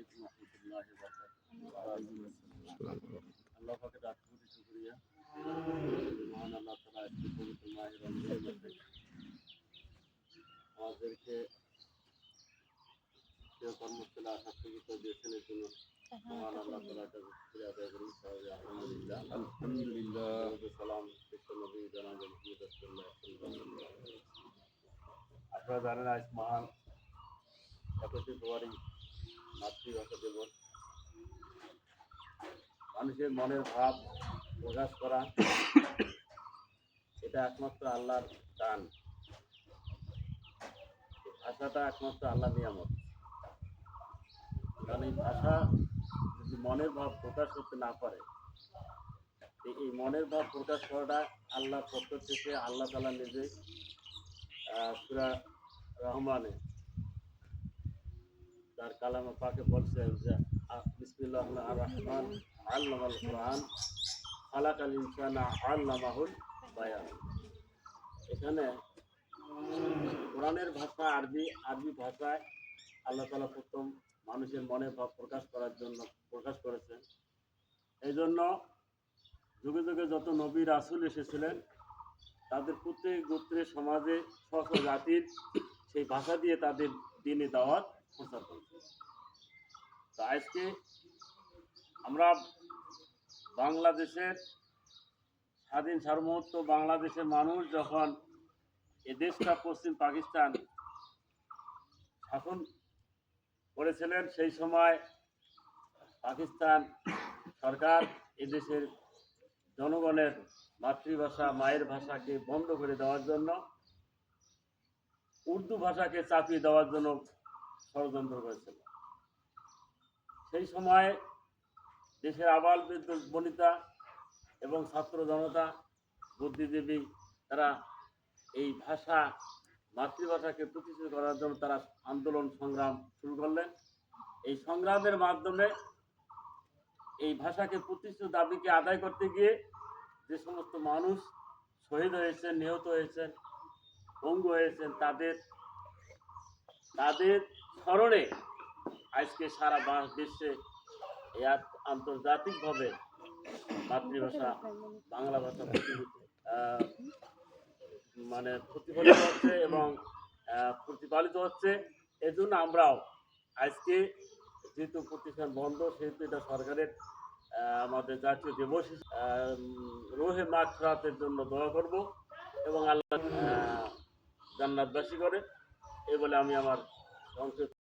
আলাইকুম রহমতুল্লাহি ওয়া বারাকাতুহু। আল্লাহ পাকের রাতগুলি শুকরিয়া। মহান আল্লাহ তাআলা আজকে পবিত্র মাহে রমজানের মধ্যে আমাদেরকে কর্মস্থলে আসার সুযোগ দিয়েছেন। এর জন্য মহান আল্লাহ তাআলার কাছে শুকরিয়া আদায় করি। আলহামদুলিল্লাহ। আলহামদুলিল্লাহ। সালাম নবী জনাব মুহাম্মদ সাল্লাল্লাহু আলাইহি ওয়াসাল্লাম। আপনারা জানেন আজ মহান 21শে ফেব্রুয়ারি মাতৃভাষা দিবস। মানুষের মনের ভাব প্রকাশ করা এটা একমাত্র আল্লাহর দান। ভাষাটা একমাত্র আল্লাহর নিয়ামত। কারণ এই ভাষা যদি মনের ভাব প্রকাশ করতে না পারে, এই মনের ভাব প্রকাশ করাটা আল্লাহর পক্ষ থেকে আল্লাহ তাআলা নিজে সূরা রহমানে তার কালামে পাকে বলছেন যে বিসমিল্লাহির রহমান আল্লামাল কোরআন খালাকাল ইনসানা আল্লামাহুল বায়ান। এখানে কোরআনের ভাষা আরবি ভাষায় আল্লাহ তাআলা প্রথম মানুষের মনের ভাব প্রকাশ করার জন্য প্রকাশ করেছেন। এই জন্য যুগে যুগে যত নবী রাসূল এসেছিলেন তাদের প্রত্যেক গোত্রের সমাজে স্ব জাতির সেই ভাষা দিয়ে তাদের দ্বীনে দাওয়াত প্রচার করেছে। তো আজকে আমরা বাংলাদেশের স্বাধীন সার্বভৌমত্ব বাংলাদেশের মানুষ যখন এ দেশটা পশ্চিম পাকিস্তান শাসন করেছিলেন, সেই সময় পাকিস্তান সরকার এদেশের জনগণের মাতৃভাষা মায়ের ভাষাকে বন্ধ করে দেওয়ার জন্য উর্দু ভাষাকে চাপিয়ে দেওয়ার জন্য ষড়যন্ত্র করেছিল। সেই সময় দেশের আবাল বৃদ্ধ বনিতা এবং ছাত্র জনতা বুদ্ধিজীবী তারা এই ভাষা মাতৃভাষাকে প্রতিষ্ঠিত করার জন্য তারা আন্দোলন সংগ্রাম শুরু করলেন। এই সংগ্রামের মাধ্যমে এই ভাষাকে প্রতিষ্ঠিত দাবিকে আদায় করতে গিয়ে যে সমস্ত মানুষ শহীদ হয়েছেন, নিহত হয়েছেন, পঙ্গু হয়েছেন, তাদের স্মরণে আজকে সারা বিশ্বে আন্তর্জাতিকভাবে মাতৃভাষা বাংলা ভাষা মানে প্রতিফলিত হচ্ছে এবং প্রতিপালিত হচ্ছে। এই জন্য আমরাও আজকে যেহেতু প্রতিষ্ঠান বন্ধ, সেহেতু এটা সরকারের আমাদের জাতীয় দিবস রোহে মাগফিরাতের জন্য দোয়া করব এবং আল্লাহ জান্নাতবাসী করে এই বলে আমি আমার সংক্ষিপ্ত